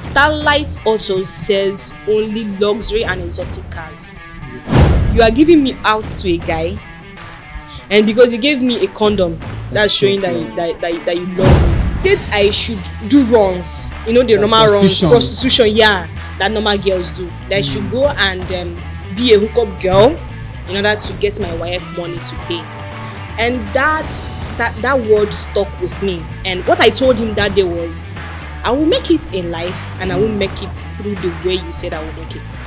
Starlight Autos says only luxury and exotic cars. You are giving me out to a guy, and because he gave me a condom, that's showing that you love me. Said I should do runs, the normal runs, prostitution, that normal girls do. That I should go and be a hookup girl in order to get my wife money to pay. And that word stuck with me. And what I told him that day was, I will make it in life, and I will make it through the way you said I will make it.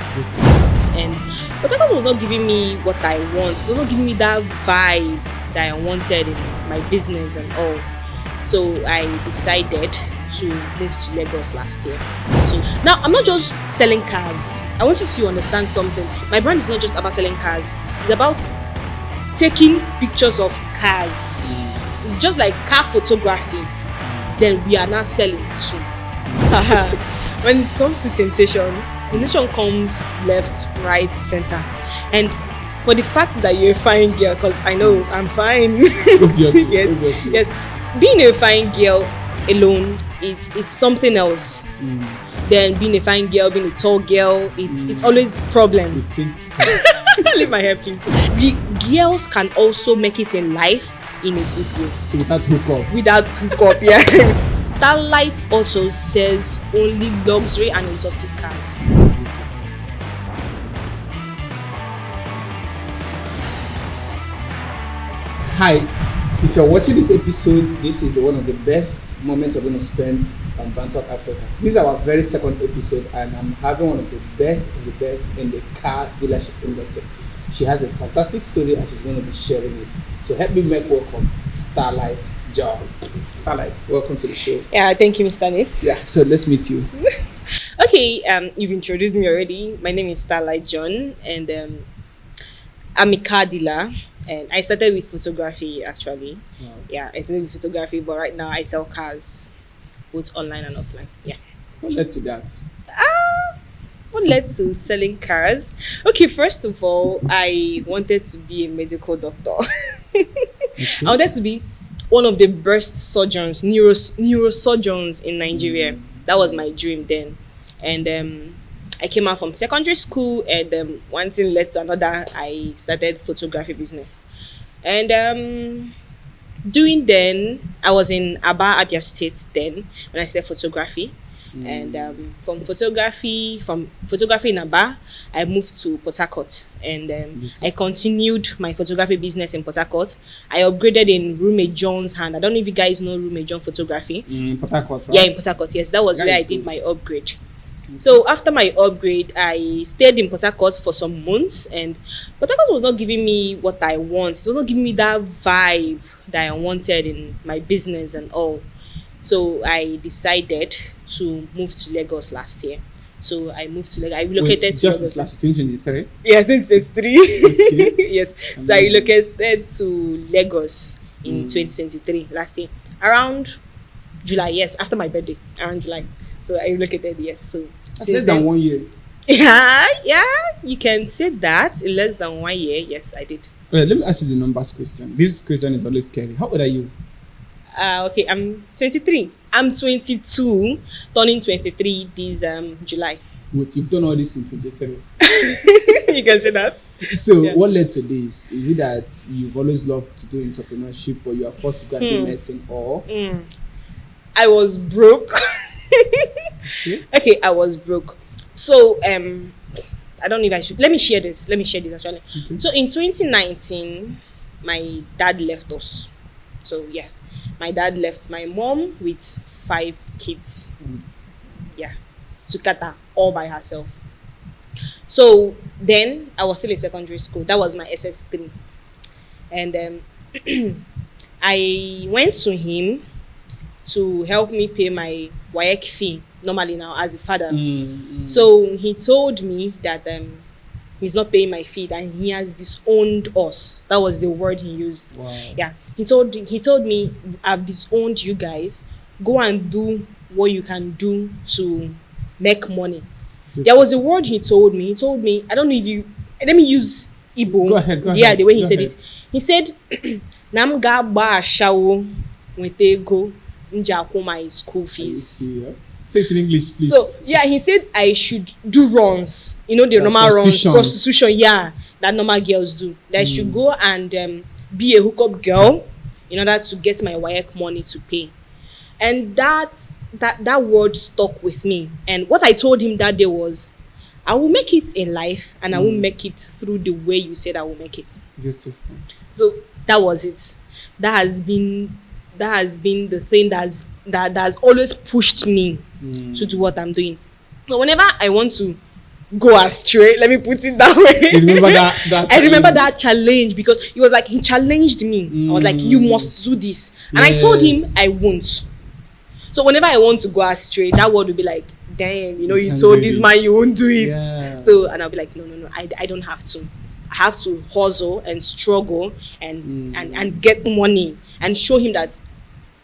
But that was not giving me what I want. It was not giving me that vibe that I wanted in my business and all. So I decided to move to Lagos last year. So now I'm not just selling cars. I want you to understand something. My brand is not just about selling cars. It's about taking pictures of cars. It's just like car photography. Then we are now selling too. When it comes to temptation, the nation comes left, right, center. And for the fact that you're a fine girl, because I know I'm fine. Obviously. Yes. Being a fine girl alone, it's something else. Then being a fine girl, being a tall girl, it's always a problem. Leave my hair, please. Girls can also make it in life in a good way. Without hookup, yeah. Starlight Autos says only luxury and exotic cars. Hi, if you're watching this episode, this is one of the best moments you're going to spend on Bangkok, Africa. This is our very second episode, and I'm having one of the best in the car dealership industry. She has a fantastic story, and she's going to be sharing it. So help me make welcome Starlight John. Starlight, welcome to the show. Yeah, thank you, Mr. Nis. Yeah, so let's meet you. Okay, you've introduced me already. My name is Starlight John, and I'm a car dealer. And I started with photography, actually. Wow. Yeah, I started with photography, but right now I sell cars, both online and offline. Yeah. What led to that? What led to selling cars? Okay, first of all, I wanted to be a medical doctor. Okay. I wanted to be one of the best surgeons, neurosurgeons in Nigeria. That was my dream then. And I came out from secondary school, and one thing led to another. I started photography business. And during then, I was in Abia State then when I started photography. And from photography in Aba, I moved to Port Harcourt, and I continued my photography business in Port Harcourt. I upgraded in Rume John's hand. I don't know if you guys know Rume John Photography. In Port Harcourt, right? Yeah, in Port Harcourt, yes. That was where I did my upgrade. So after my upgrade, I stayed in Port Harcourt for some months, and Port Harcourt was not giving me what I want. It was not giving me that vibe that I wanted in my business and all. So I decided to move to Lagos last year. So I moved to Lagos. I relocated to just Lagos. this last 2023? Yeah, since it's 3. Okay. Yes. Amazing. So I relocated to Lagos in 2023 last year. Around July, yes, after my birthday, around July. So I relocated, yes. So that's less than 1 year. Yeah, you can say that in less than 1 year. Yes, I did. Well, let me ask you the numbers question. This question is always scary. How old are you? Okay, I'm 23. I'm 22, turning 23 this July. Wait, you've done all this in 23. You can say that. So, What led to this? Is it that you've always loved to do entrepreneurship, or you are forced to go and do medicine, or? I was broke. Okay, I was broke. So, I don't know if I should. Let me share this actually. Okay. So, in 2019, my dad left us. So, yeah. My dad left my mom with 5 kids. Yeah. Sukata, all by herself. So then I was still in secondary school. That was my SS3. And I went to him to help me pay my WAEC fee, normally now as a father. So he told me that he's not paying my fee, and he has disowned us. That was the word he used. Wow. Yeah. He told me, I've disowned you guys. Go and do what you can do to make money. There was a word he told me. He told me, I don't know if you, let me use Igbo. Go ahead. Yeah, the way he said it. He said, Nam ga ba shawo wete go Njako my school Are you fees. serious? Say it in English, please. So yeah, he said I should do runs. You know, the That's normal runs, prostitution. prostitution. Yeah, that normal girls do. That I should go and be a hookup girl in order to get my WAEC money to pay. And that word stuck with me. And what I told him that day was, I will make it in life, and I will make it through the way you said I will make it. Beautiful. So that was it. That has been the thing that has always pushed me to do what I'm doing. So whenever I want to go astray, let me put it that way. You remember that I remember that challenge, because he was like, he challenged me. I was like, you must do this. And I told him I won't. So whenever I want to go astray, that word will be like, damn, you know, you told this man you won't do it. Yeah. So, and I'll be like, no, I don't have to. I have to hustle and struggle and get money and show him that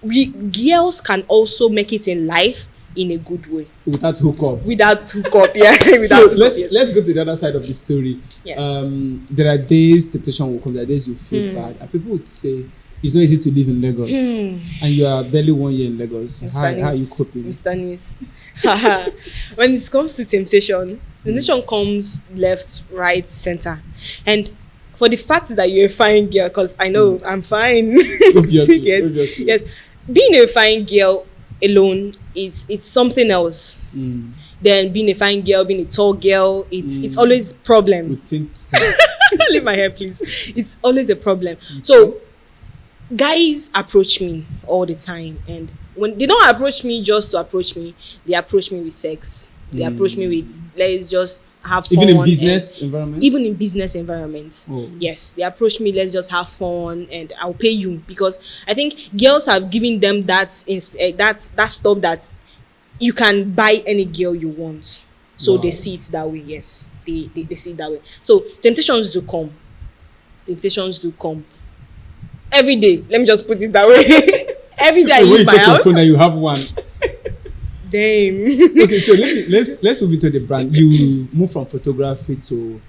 we girls can also make it in life in a good way. Without hookups. Without hookup, yeah. So let's go to the other side of the story. Yeah. There are days temptation will come, there are days you feel bad, and people would say it's not easy to live in Lagos, and you are barely 1 year in Lagos. How are you coping? Mr. Nis. When it comes to temptation comes left, right, center, and for the fact that you're a fine girl, because I know I'm fine. Obviously. Yes, being a fine girl alone, it's something else. Then being a fine girl, being a tall girl, it's always a problem. We think Leave my hair, please. It's always a problem. So guys approach me all the time, and when they don't approach me just to approach me, they approach me with sex. They approach me with, let's just have fun. even in business environment. Even in business environments. Yes, they approach me, let's just have fun and I'll pay you, because I think girls have given them that stuff that you can buy any girl you want. So they see it that way. Yes, they see it that way. So temptations do come every day. Let me just put it that way. Every day I leave my house. When you check your phone and you have one. Damn. Okay, so let's move into the brand. You move from photography to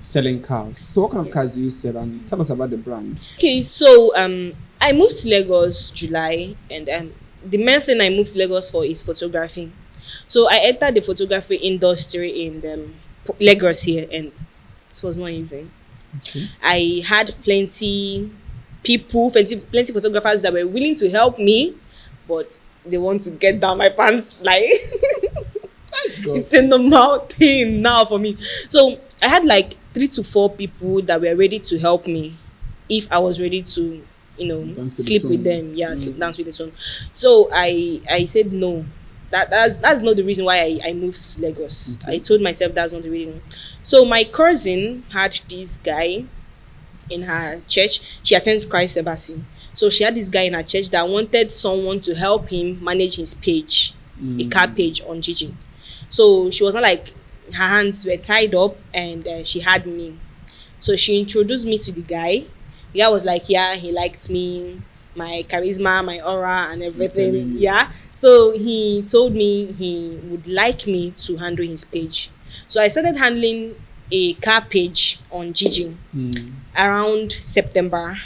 selling cars. So what kind of cars do you sell, and tell us about the brand? Okay, so I moved to Lagos July, and the main thing I moved to Lagos for is photography. So I entered the photography industry in Lagos here, and it was not easy. Okay. I had plenty photographers that were willing to help me, but they want to get down my pants, like it's a normal thing now for me. So I had like 3 to 4 people that were ready to help me if I was ready to, sleep with them. Yeah, sleep dance with the sun. So I said no. That's not the reason why I moved to Lagos. Okay. I told myself that's not the reason. So my cousin had this guy in her church. She attends Christ Embassy. So she had this guy in her church that wanted someone to help him manage his page, a car page on Gigi. So she was not like, her hands were tied up, and she had me. So she introduced me to the guy. The guy was like, yeah, he liked me, my charisma, my aura, and everything. Yeah. So he told me he would like me to handle his page. So I started handling a car page on Gigi around September.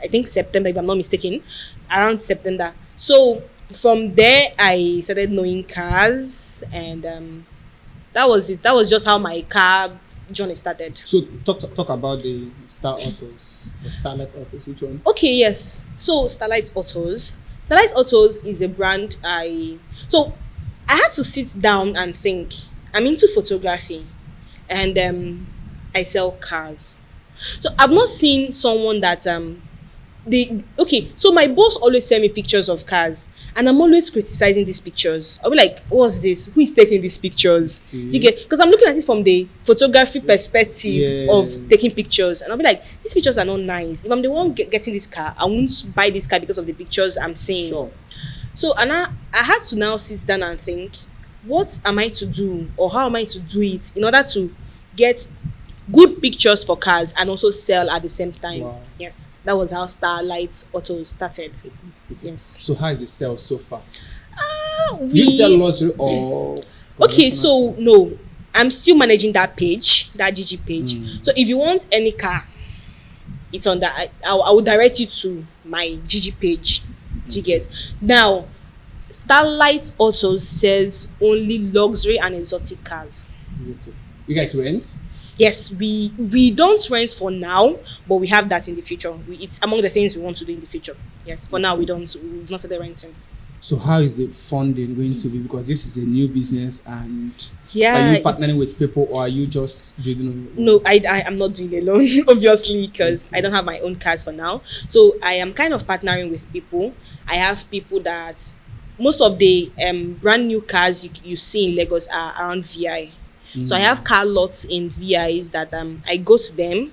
I think September, if I'm not mistaken, around September. So from there, I started knowing cars, and that was it. That was just how my car journey started. So talk about the Starlight Autos. Which one? Okay, yes. So Starlight Autos is a brand So I had to sit down and think. I'm into photography, and I sell cars. So I've not seen someone that so my boss always send me pictures of cars, and I'm always criticizing these pictures. I'll be like, what's this? Who is taking these pictures? Do you get? Because I'm looking at it from the photography perspective of taking pictures, and I'll be like, these pictures are not nice. If I'm the one getting this car, I won't buy this car because of the pictures I'm seeing. Sure. So, and I had to now sit down and think, what am I to do, or how am I to do it in order to get good pictures for cars and also sell at the same time? Wow. Yes, that was how Starlight Autos started. Yes. So how is the sale so far? Do you sell luxury or? Okay, so no, I'm still managing that page, that Gigi page. So if you want any car, it's on that. I will direct you to my Gigi page. Do you get? Now, Starlight Autos sells only luxury and exotic cars. Beautiful. You guys rent? Yes, we don't rent for now, but we have that in the future. It's among the things we want to do in the future. Yes, for now we've not started renting. So how is the funding going to be? Because this is a new business, and Yeah, are you partnering with people, or are you just building on your own? No, I'm not doing it alone, obviously, because I don't have my own cars for now. So I am kind of partnering with people. I have people that most of the brand new cars you see in Lagos are around VI. So I have car lots in VIs that I go to them.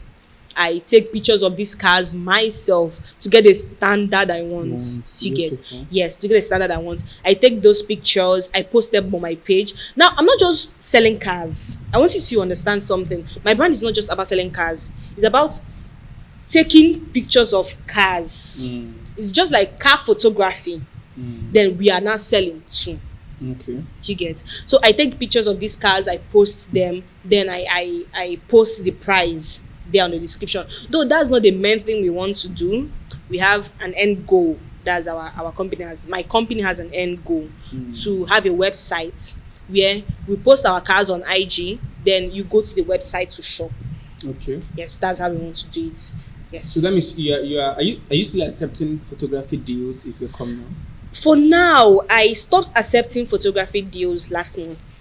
I take pictures of these cars myself to get the standard I want to get. Yes, to get the standard I want. I take those pictures, I post them on my page. Now, I'm not just selling cars. I want you to understand something. My brand is not just about selling cars. It's about taking pictures of cars. It's just like car photography. Then we are now selling too. Okay. Do you get? So I take pictures of these cars, I post them, then I post the price there on the description. Though that's not the main thing we want to do. We have an end goal. That's our company has. My company has an end goal to have a website where we post our cars on IG. Then you go to the website to shop. Okay. Yes, that's how we want to do it. Yes. So that means are you still accepting photography deals if they come now? For now, I stopped accepting photography deals last month.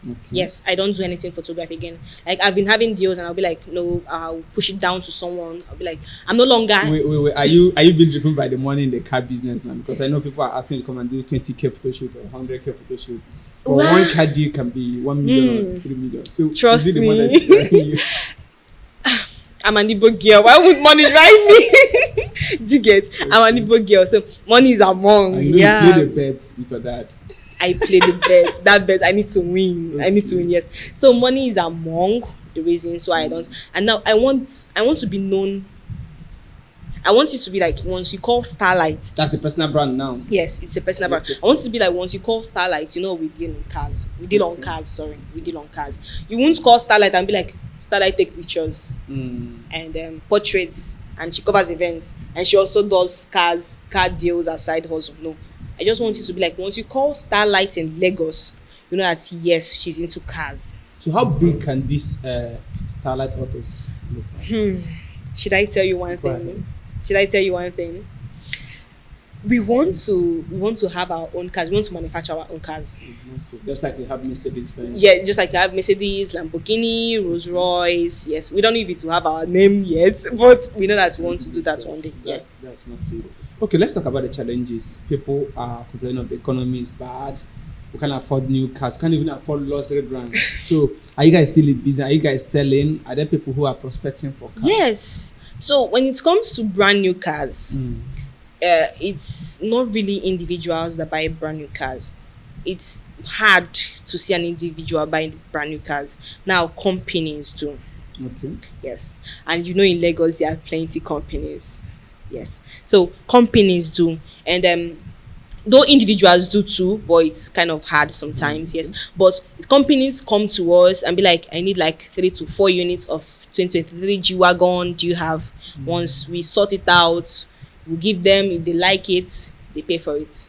Okay. Yes, I don't do anything photography again. Like, I've been having deals and I'll be like, no, I'll push it down to someone. I'll be like, I'm no longer. Wait. Are you being driven by the money in the car business now? Because I know people are asking to come and do 20K photo shoot or 100K photo shoot. Or one car deal can be 1 million or 3 million. So trust is it the me. one that's driving you? I'm an Igbo girl. Why would money drive me? Do you get? Okay. I'm an Igbo girl, so money is among. And you play the bets with your dad. I play the bet. That bet I need to win. Okay. I need to win. Yes. So money is among the reasons why I don't. And now I want to be known. I want you to be like, once you call Starlight. That's the personal brand now. Yes, it's a personal brand. I want it to be like, once you call Starlight, you know, we deal on cars. We deal on cars. You won't call Starlight and be like, Starlight take pictures and portraits, and she covers events, and she also does car deals as side hustle. No, I just want you to be like, once you call Starlight in Lagos, you know that yes, she's into cars. So how big can this Starlight Autos look like? Should I tell you one thing? We want to have our own cars. We want to manufacture our own cars. Just like we have Mercedes-Benz. Yeah, just like we have Mercedes, Lamborghini, Rolls-Royce. Yes, we don't know if it will have our name yet, but we know that we want to do that one day. Yes, that's massive. Okay, let's talk about the challenges. People are complaining of the economy is bad. We can't afford new cars. We can't even afford luxury brands. So, are you guys still in business? Are you guys selling? Are there people who are prospecting for cars? Yes. So, when it comes to brand new cars, it's not really individuals that buy brand new cars. It's hard to see an individual buying brand new cars. Now, companies do. Okay. Yes. And you know, in Lagos, there are plenty companies. Yes. So, companies do. And though individuals do too, but it's kind of hard sometimes. Yes. But companies come to us and be like, I need like 3 to 4 units of 2023 G-Wagon. Do you have? Once we sort it out, we give them. If they like it, they pay for it.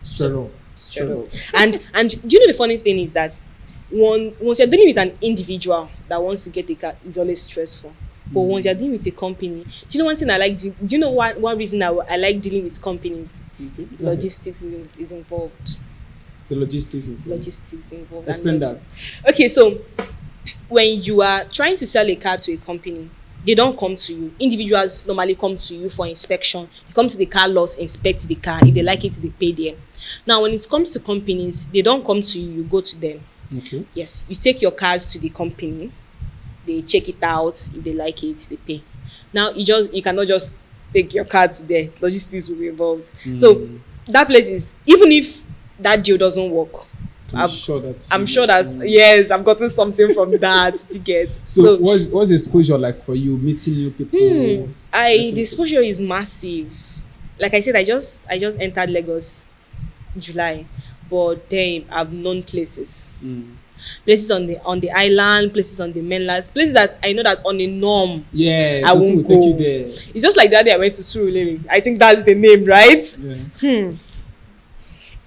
Straight up. And do you know the funny thing is that once you're dealing with an individual that wants to get a car, it's always stressful. But once you're dealing with a company, do you know one thing I like doing? Do you know one reason I like dealing with companies? Logistics is involved. The logistics involved. Logistics involved. Explain that. Okay, so when you are trying to sell a car to a company, they don't come to you. Individuals normally come to you for inspection. They come to the car lot, inspect the car. If they like it, they pay them. Now, when it comes to companies, they don't come to you. You go to them. Okay. Yes, you take your cars to the company. They check it out. If they like it, they pay. Now, you cannot just take your car to there. Logistics will be involved. So that place is, even if that deal doesn't work, I'm sure that yes, I've gotten something from that to get. So what's the exposure like for you meeting new people? The exposure is massive. Like I said, I just entered Lagos July, but then I've known places. Places on the island, places on the mainland, places that I know that on a norm, Yeah, I won't go. take you there. It's just like the other day I went to Surulere. I think that's the name, right? Yeah.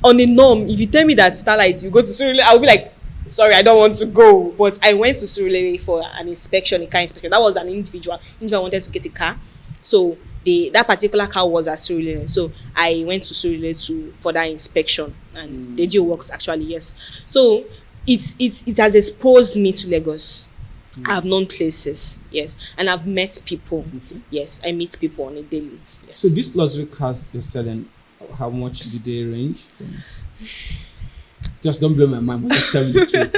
On a norm, if you tell me that Starlight, you go to Surulere, I'll be like, sorry, I don't want to go. But I went to Surulere for an inspection, a car inspection. That was an individual. Individual wanted to get a car, so that particular car was at Surulere. So I went to Surulere for that inspection, and they did work actually. Yes, so it has exposed me to Lagos. I've known places, yes, and I've met people. Okay. Yes, I meet people on a daily. Yes. So these luxury cars you're selling, how much do they range from? Just don't blow my mind, but just tell me the truth.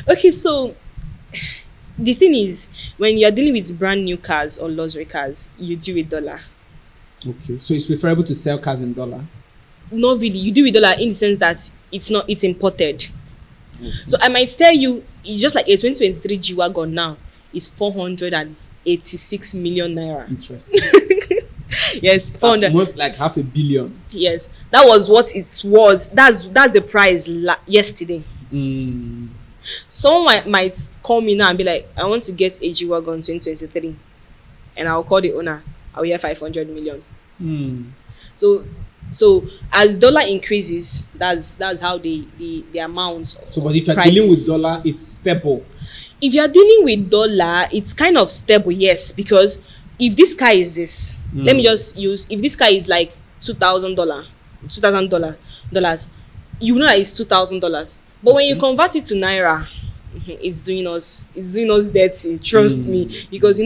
Okay, so the thing is, when you're dealing with brand new cars or luxury cars, you deal with dollar. Okay, so it's preferable to sell cars in dollar? Not really. You deal with dollar in the sense that it's imported. Okay. So I might tell you, it's just like a 2023 G-Wagon now is 486 million naira. Interesting. Yes, 400. That's most like $500 million. Yes, that was what it was. That's the price yesterday. Someone might call me now and be like, I want to get a G-Wagon 2023, and I'll call the owner. I'll hear 500 million. So as dollar increases, that's how the amount. So, but if you're prices. dealing with dollar, it's stable. If you're dealing with dollar, it's kind of stable, yes, because if this car is this, let me just use, if this car is like $2,000, you know that it's $2,000. But when you convert it to naira, it's doing us dirty. Trust me, because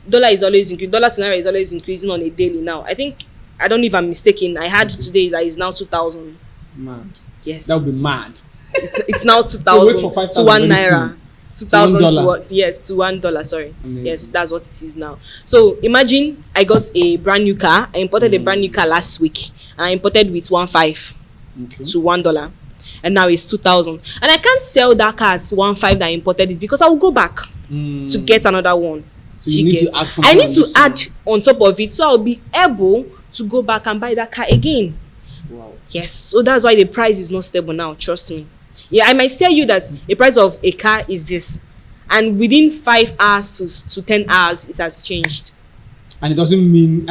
dollar is always increasing. Dollar to naira is always increasing on a daily now. I think, I don't know if I'm mistaken, I had today that is now 2,000. Mad. Yes. That would be mad. It's now 2,000 to 1 naira. 2,000 to what? Yes, to $1. Sorry. Amazing. Yes, that's what it is now. So imagine I got a brand new car. I imported a brand new car last week, and I imported with 1.5 to $1, and now it's 2,000. And I can't sell that car at 1.5 that I imported it because I will go back to get another one. So you need to add something. I need to add on top of it, so I'll be able to go back and buy that car again. Wow. Yes, so that's why the price is not stable now. Trust me. Yeah, I might tell you that the price of a car is this, and within 5 hours to 10 hours, it has changed. And it doesn't mean,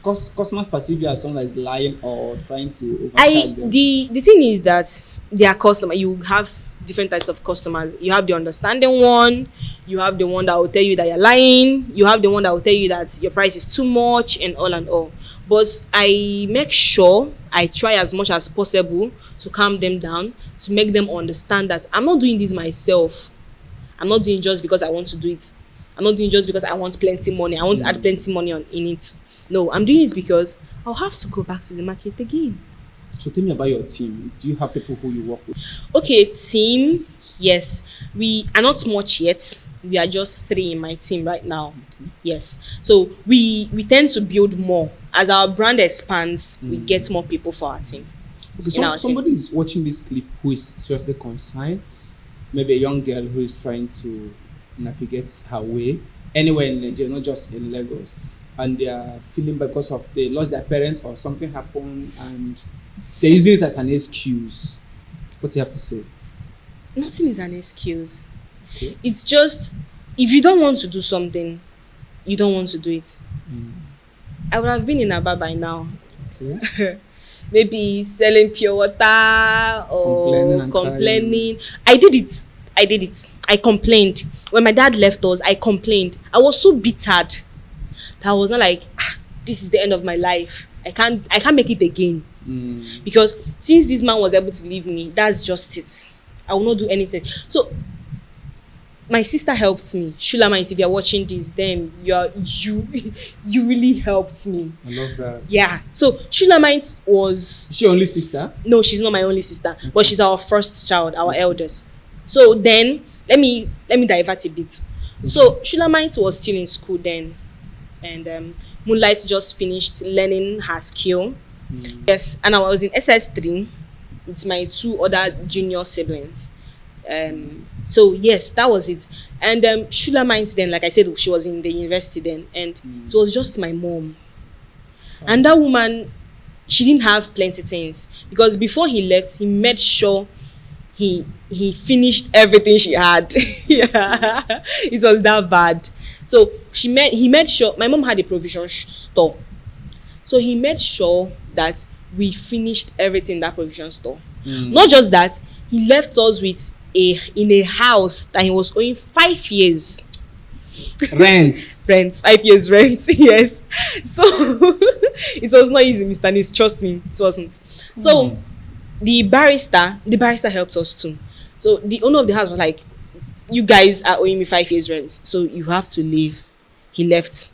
customers perceive you as someone that is lying or trying to overcharge them. The thing is that they are customer. You have different types of customers. You have the understanding one. You have the one that will tell you that you're lying. You have the one that will tell you that your price is too much and all and all. But I make sure I try as much as possible to calm them down, to make them understand that I'm not doing this myself. I'm not doing it just because I want to do it. I'm not doing it just because I want plenty money. I want to add plenty money in it. No, I'm doing it because I'll have to go back to the market again. So tell me about your team. Do you have people who you work with? Okay, team. Yes, we are not much yet. We are just 3 in my team right now. Okay. Yes, so we tend to build more as our brand expands. We get more people for our team. Okay, so somebody is watching this clip who is seriously concerned. Maybe a young girl who is trying to navigate her way anywhere in Nigeria, not just in Lagos, and they are feeling because of they lost their parents or something happened, and they're using it as an excuse. What do you have to say? Nothing is an excuse. Okay. It's just, if you don't want to do something, you don't want to do it. I would have been in Aba by now. Okay. Maybe selling pure water or complaining. I did it. I complained. When my dad left us, I complained. I was so bittered that I was not like, this is the end of my life. I can't make it again. Because since this man was able to leave me, that's just it. I will not do anything. So my sister helped me. Shulamite, if you're watching this, then you really helped me. I love that. Yeah. So Shulamite was... Is she your only sister? No, she's not my only sister. Okay. But she's our first child, our eldest. So then, let me divert a bit. Okay. So Shulamite was still in school then. And Moonlight just finished learning her skill. Yes. And I was in SS3 with my 2 other junior siblings. So yes, that was it. And Shulamite then, like I said, she was in the university then, and it was just my mom. And that woman, she didn't have plenty things, because before he left, he made sure he finished everything she had. Yeah, it was that bad. So he made sure. My mom had a provision store, so he made sure that we finished everything in that provision store. Not just that, he left us with in a house that he was owing 5 years Rent. 5 years rent. Yes. So it was not easy, Mr. Nis, trust me, it wasn't. So the barrister helped us too. So the owner of the house was like, you guys are owing me 5 years rent, so you have to leave. He left.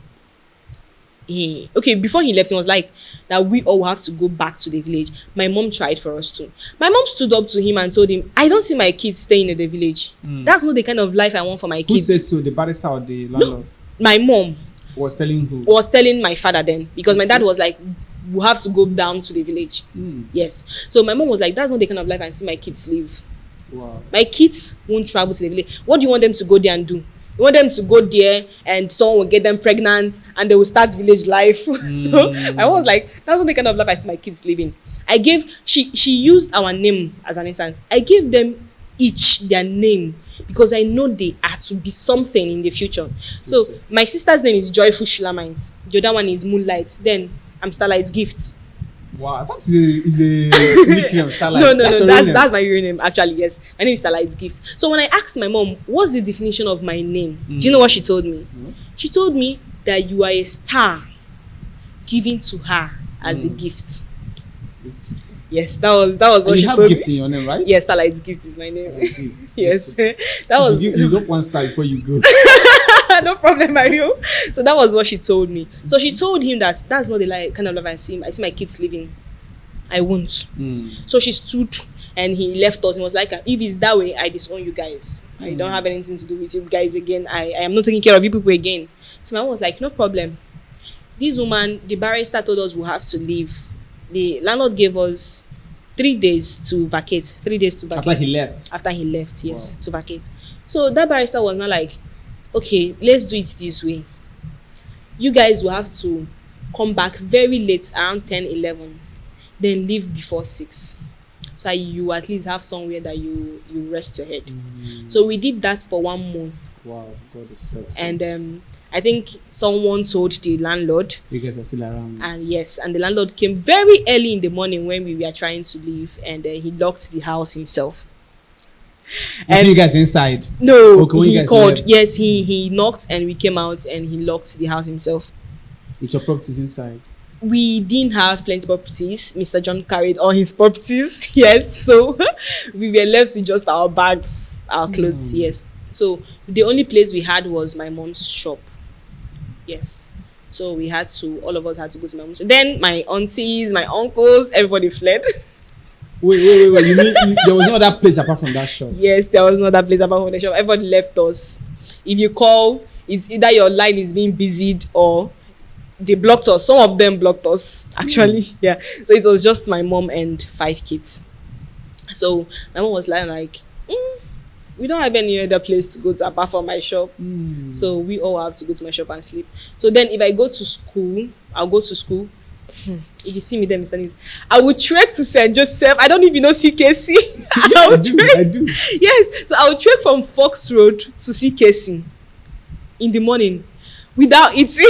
Before he left, he was like that we all have to go back to the village. My mom tried for us too. My mom stood up to him and told him, I don't see my kids staying in the village. That's not the kind of life I want for my kids. Who said so? The barrister or the landlord? No, my mom Was telling who? was telling my father then, because my dad was like, we have to go down to the village. Yes. So my mom was like, that's not the kind of life I see my kids live. Wow. My kids won't travel to the village. What do you want them to go there and do? You want them to go there and someone will get them pregnant and they will start village life. So I was like, that's not the kind of life I see my kids living. She used our name as an instance. I gave them each their name because I know they are to be something in the future. So my sister's name is Joyful Shulamite. The other one is Moonlight. Then I'm Starlight's Gifts. Wow, I thought it's a nickname, Starlight. No, that's my real name, actually. Yes, my name is Starlight's Gifts. So when I asked my mom, what's the definition of my name? Do you know what she told me? She told me that you are a star given to her as a gift. Beautiful. Yes, that was what she told me. You have gift in your name, right? Yes, Starlight's Gift is my name. Yes, that was. You don't want star before you go. No problem, Mario. So that was what she told me. So she told him that that's not the kind of life I see my kids living. I won't. So she stood and he left us. He was like, if it's that way, I disown you guys. I don't have anything to do with you guys again. I am not taking care of you people again. So my mom was like, no problem. This woman, the barrister told us we'll have to leave. The landlord gave us 3 days to vacate. 3 days to vacate. After he left, yes, wow. To vacate. So that barrister was not like, okay, let's do it this way. You guys will have to come back very late, around 10, 11. Then leave before 6. So you at least have somewhere that you rest your head. So we did that for 1 month. Wow, God is faithful. And I think someone told the landlord. You guys are still around. And yes, and the landlord came very early in the morning when we were trying to leave, and he locked the house himself. And you guys inside? No, okay, he called. Left. Yes, he knocked and we came out and he locked the house himself. With your properties inside? We didn't have plenty of properties. Mr. John carried all his properties. Yes, so we were left with just our bags, our clothes. Yes, so the only place we had was my mom's shop. Yes, so all of us had to go to my mom's. Then my aunties, my uncles, everybody fled. Wait. You mean there was no other place apart from that shop? Yes, there was no other place apart from the shop. Everybody left us. If you call, it's either your line is being busied or they blocked us. Some of them blocked us, actually. Yeah. So it was just my mom and 5 kids. So my mom was like, we don't have any other place to go to apart from my shop. So we all have to go to my shop and sleep. So then if I go to school, I'll go to school. If you see me there, Mr. Nis, I will trek to St. Joseph. I don't even know CKC. I do. Yes. So I will trek from Fox Road to CKC in the morning without eating.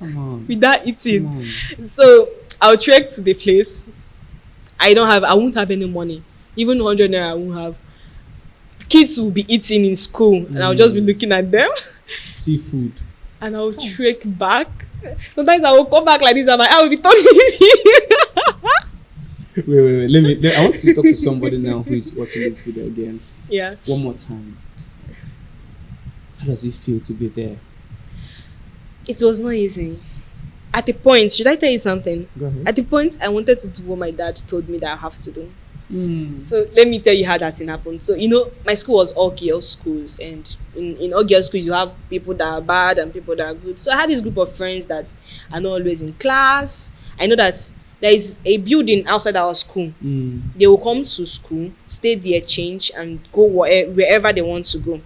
Come on. Without eating. So I'll trek to the place. I won't have any money. Even 100 naira I won't have. Kids will be eating in school and I'll just be looking at them. Seafood. And I'll trek back. Sometimes I will come back like this and I will be turning. Wait. I want to talk to somebody now who is watching this video again. Yeah. One more time. How does it feel to be there? It was not easy. At the point, should I tell you something? Go ahead. At the point, I wanted to do what my dad told me that I have to do. So let me tell you how that thing happened. So my school was all girls schools, and in all girls schools you have people that are bad and people that are good. So I had this group of friends that are not always in class. I know that there is a building outside our school. They will come to school, stay there, change, and go wherever they want to go.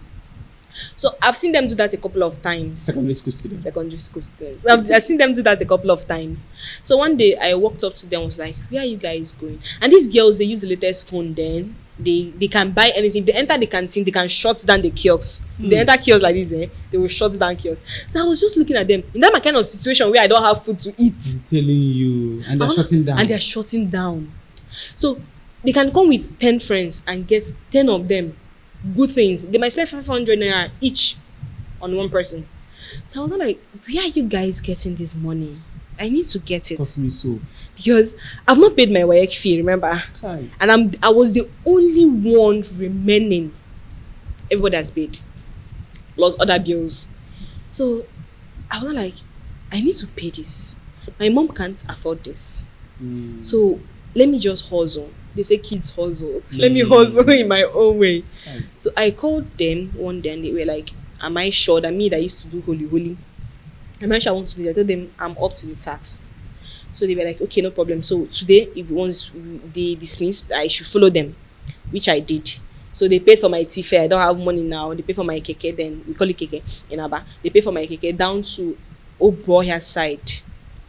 So I've seen them do that a couple of times. Secondary school students. I've seen them do that a couple of times. So one day I walked up to them and was like, where are you guys going? And these girls, they use the latest phone then. They can buy anything. If they enter the canteen, they can shut down the kiosks. If they enter kiosks like this, they will shut down kiosks. So I was just looking at them. In that kind of situation where I don't have food to eat. I'm telling you. And they're shutting down. And they're shutting down. So they can come with 10 friends and get 10 of them good things. They might spend 500 naira each on one person. So I was like, where are you guys getting this money? I need to get it. Cost me so. Because I've not paid my WAEC fee, remember? Hi. And I was the only one remaining. Everybody has paid. Plus other bills. So I was like, I need to pay this. My mom can't afford this. So let me just hustle. They say kids hustle. Let me hustle in my own way. Hi. So I called them one day and they were like, am I sure that me that used to do holy? I'm not sure I want to do that. I told them I'm up to the task. So they were like, okay, no problem. So today, if once they dismiss, I should follow them, which I did. So they paid for my tea fare. I don't have money now. They pay for my keke, then we call it keke in Aba. They pay for my keke down to Oboya side.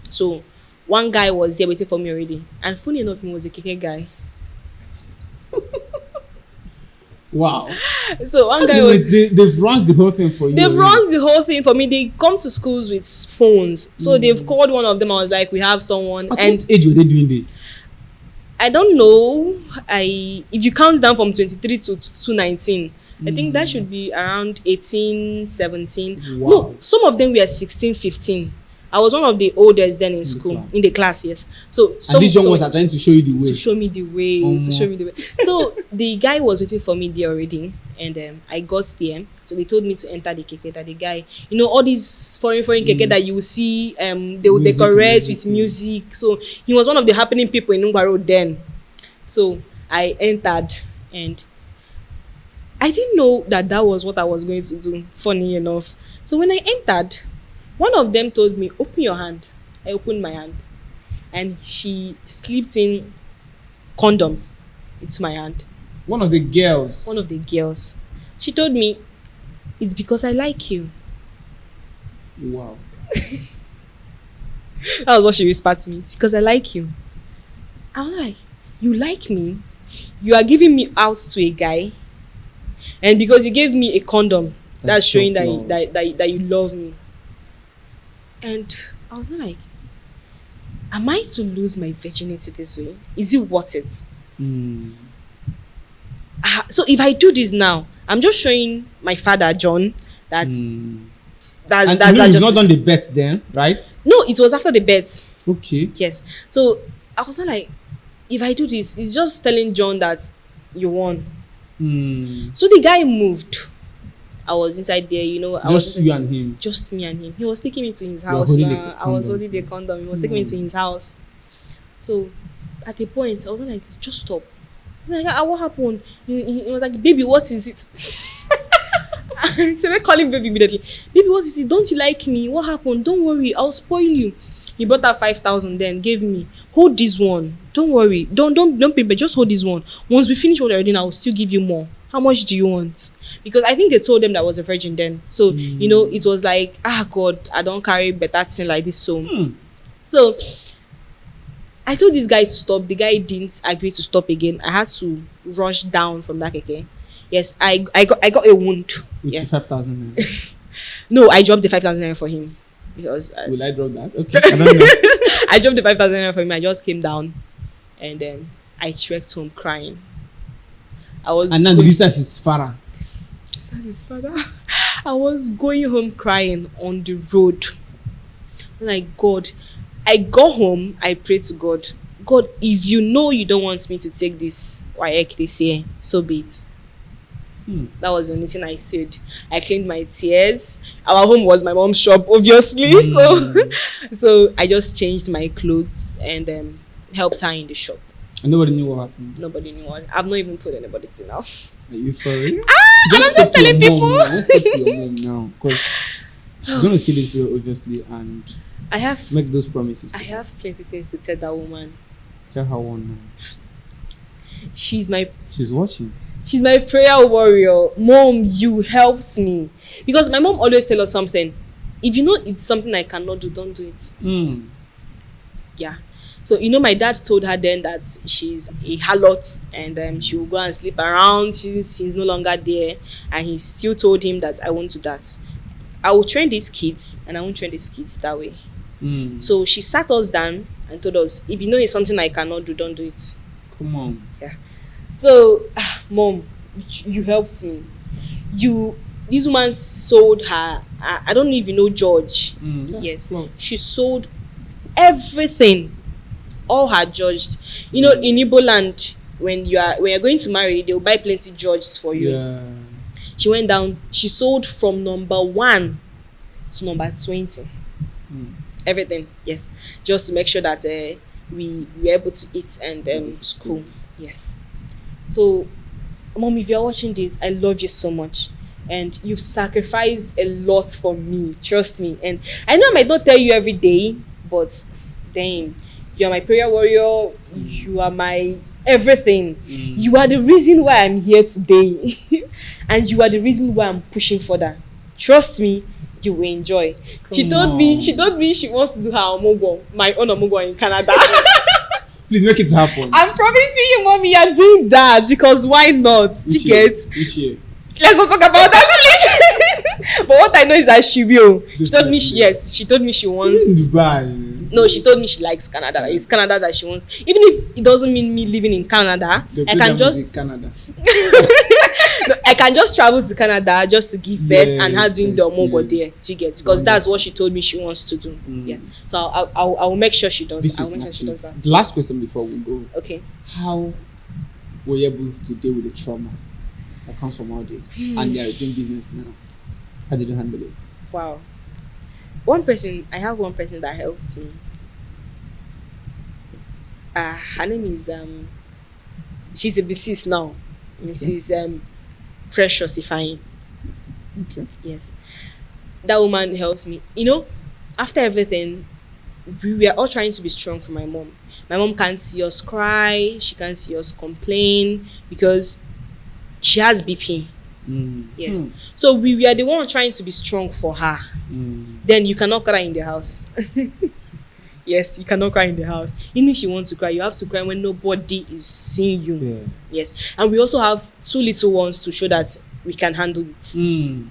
So one guy was there waiting for me already. And funny enough, he was a keke guy. Wow. So one guy was... They've run the whole thing for you. They've run the whole thing for me. They come to schools with phones. So they've called one of them. I was like, we have someone. At what age were they doing this? I don't know. If you count down from 23 to 19, I think that should be around 18, 17. Wow. No, some of them were 16, 15. I was one of the oldest then in school, in the class, yes. So and these young ones are trying to show you the way. To show me the way, So the guy was waiting for me there already, and I got there. So they told me to enter the keke. That the guy, all these foreign keke that you will see, they will decorate with music. So he was one of the happening people in Ngwa Road then. So I entered, and I didn't know that was what I was going to do. Funny enough. So when I entered, one of them told me, open your hand. I opened my hand. And she slipped in condom into my hand. One of the girls. She told me, it's because I like you. Wow. That was what she whispered to me. It's because I like you. I was like, you like me? You are giving me out to a guy. And because you gave me a condom, that's showing that you love me. And I was like, am I to lose my virginity this way? Is it worth it? So if I do this now, I'm just showing my father, John, that you've not done the bet then, right? No, it was after the bet. Okay. Yes. So I was like, if I do this, it's just telling John that you won. So the guy moved. I was inside there, you and him. Just me and him. He was taking me to his house now. I was holding the condom. He was taking me to his house. So at a point, I was like, just stop. Like, what happened? He was like, baby, what is it? So they call him baby immediately. Baby, what is it? Don't you like me? What happened? Don't worry, I'll spoil you. He brought out 5,000 then, gave me. Hold this one. Don't worry. Don't pay, but just hold this one. Once we finish what we're doing, I'll still give you more. How much do you want? Because I think they told them that I was a virgin then. So, it was like, God, I don't carry better thing like this. So I told this guy to stop. The guy didn't agree to stop again. I had to rush down from that keke. Yes, I got a wound. With 5,000 naira. No, I dropped the 5,000 naira for him. Because will I drop that? Okay. I don't know. I dropped the 5,000 naira for him. I just came down and I trekked home crying. And now the distance is far. I was going home crying on the road. Like, God, I got home, I prayed to God. God, if you know you don't want me to take this WAEC this year, so be it. That was the only thing I said. I cleaned my tears. Our home was my mom's shop, obviously. So I just changed my clothes and helped her in the shop. And nobody knew what happened? Nobody knew what. I've not even told anybody till now. Are you sorry? And I'm just telling people. Let's talk to your mom now. Because she's going to see this video, obviously, and make those promises. I have plenty things to tell that woman. Tell her one now. She's watching. She's my prayer warrior. Mom, you helped me. Because my mom always tell us something. If you know it's something I cannot do, don't do it. Yeah. So, my dad told her then that she's a harlot and she will go and sleep around since he's no longer there. And he still told him that I won't do that. I will train these kids and I won't train these kids that way. So she sat us down and told us, if you know it's something I cannot do, don't do it. Come on. Yeah. So, Mom, you helped me. This woman sold her, I don't even know George. Yes. Close. She sold everything. All her George. In Igbo land, when you're going to marry, they'll buy plenty Georges for you. Yeah. She went down, she sold from number 1 to number 20. Everything, yes. Just to make sure that we were able to eat and school. Yes. So, Mom, if you're watching this, I love you so much. And you've sacrificed a lot for me. Trust me. And I know I might not tell you every day, but damn, you are my prayer warrior. You are my everything. You are the reason why I'm here today. And you are the reason why I'm pushing further. Trust me, you will enjoy. She told me she wants to do her omogo, my own omogo in Canada. Please make it happen. I'm promising you, Mommy, you're doing that because why not? Which Tickets. Which year? Let's not talk about that, please. But what I know is that she will. She told me she told me she wants. In Dubai. No, she told me she likes Canada. It's Canada that she wants. Even if it doesn't mean me living in Canada, I can just Canada. no, I can just travel to Canada just to give birth and her doing the omogo there to get because that's what she told me she wants to do. Yeah. So I will make sure she does. I'll make sure she does that. The last question before we go. Okay. How were you able to deal with the trauma that comes from all this? And they are doing business now. How did you handle it? Wow. I have one person that helped me. Her name is she's a deceased now. Mrs. Precious Ifeanyi. Okay. Yes. That woman helps me. After everything, we were all trying to be strong for my mom. My mom can't see us cry, she can't see us complain because she has BP. Yes. So we were the one trying to be strong for her. Then you cannot cry in the house. Yes, you cannot cry in the house. Even if you want to cry, you have to cry when nobody is seeing you. Yeah. Yes. And we also have 2 little ones to show that we can handle it.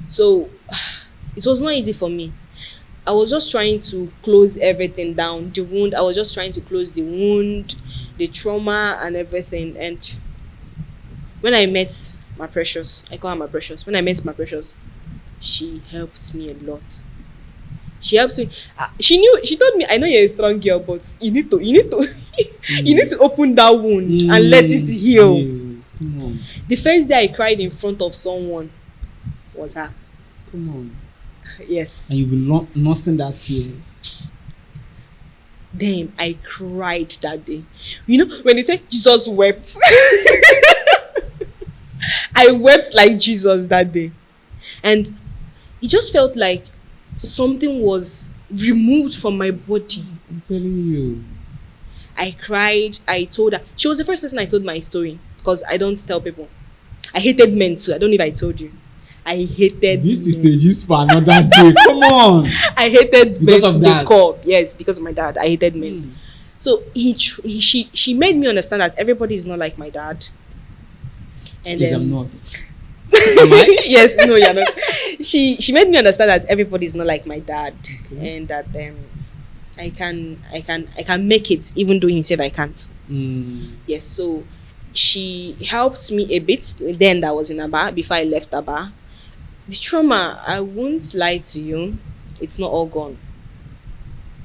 So it was not easy for me. I was just trying to close everything down. The wound, I was just trying to close the wound, the trauma and everything. And when I met my precious, I call her my precious. When I met my precious, she helped me a lot. She helped me. She told me, I know you're a strong girl, but you need to you need to open that wound and let it heal. The first day I cried in front of someone was her. Come on. Yes. And you've been nursing that tears. Damn, I cried that day. When they say Jesus wept, I wept like Jesus that day. And it just felt like something was removed from my body. I'm telling you. I cried. I told her. She was the first person I told my story because I don't tell people. I hated men too. I don't know if I told you. I hated This men. is a just for another day. Come on. I hated Because men of to that. the core. Yes, because of my dad. I hated men. So she made me understand that everybody is not like my dad. And Please, I'm not. Am I? Yes, no, you're not. She made me understand that everybody is not like my dad, and that I can make it even though he said I can't. Yes, so she helped me a bit. Then that was in Aba before I left Aba. The trauma, I won't lie to you, it's not all gone.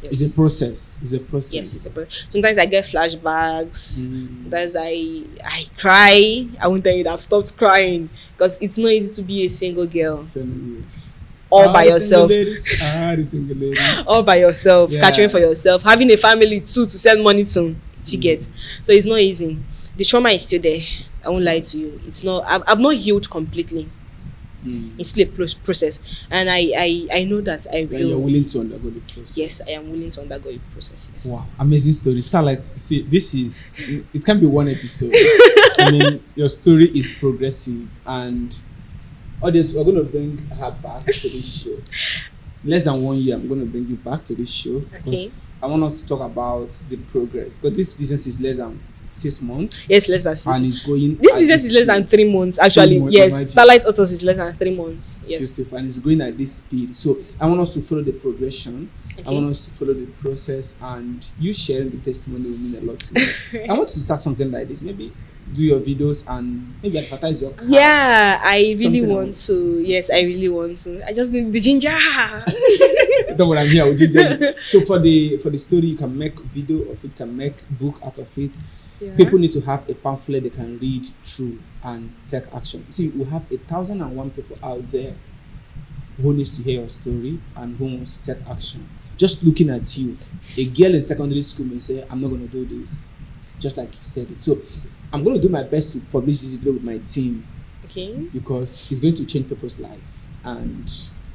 Yes. It's a process. Yes, it's a process. Sometimes I get flashbacks. Sometimes I cry. I won't tell you that I've stopped crying because it's not easy to be a single girl. All by yourself. Single ladies. All by yourself. Yeah. Catering for yourself. Having a family too to send money to get. So it's not easy. The trauma is still there. I won't lie to you. It's not. I've not healed completely. It's still a process, and I know that I will. You're willing to undergo the process. Yes, I am willing to undergo the process. Yes. Wow, amazing story. Starlight, see, this is. It can be one episode. I mean, your story is progressive, and audience, we're going to bring her back to this show. Less than 1 year, I'm going to bring you back to this show because I want us to talk about the progress. Because this business is less than 6 months. Yes, less than 6 and it's going. This business is less than 3 months, actually. 3 months, yes, imagine. Starlight Autos is less than 3 months. Yes. Beautiful, and it's going at this speed. So I want us to follow the progression. I want us to follow the process, and you sharing the testimony will mean a lot to us. I want to start something like this. Maybe do your videos and maybe advertise your car. Yeah, I really Something want to. Yes, I really want to. I just need the ginger. Don't worry, I'm here. We'll ginger you. So for the story, you can make video of it, you can make book out of it. Yeah. People need to have a pamphlet they can read through and take action. See, we have 1,001 people out there who needs to hear your story and who wants to take action. Just looking at you, a girl in secondary school may say, I'm not going to do this, just like you said it. So I'm going to do my best to publish this video with my team. Okay. Because it's going to change people's life. And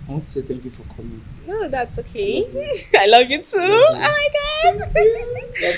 I want to say thank you for coming. No, that's okay. I love you too. Oh my God. Bye-bye.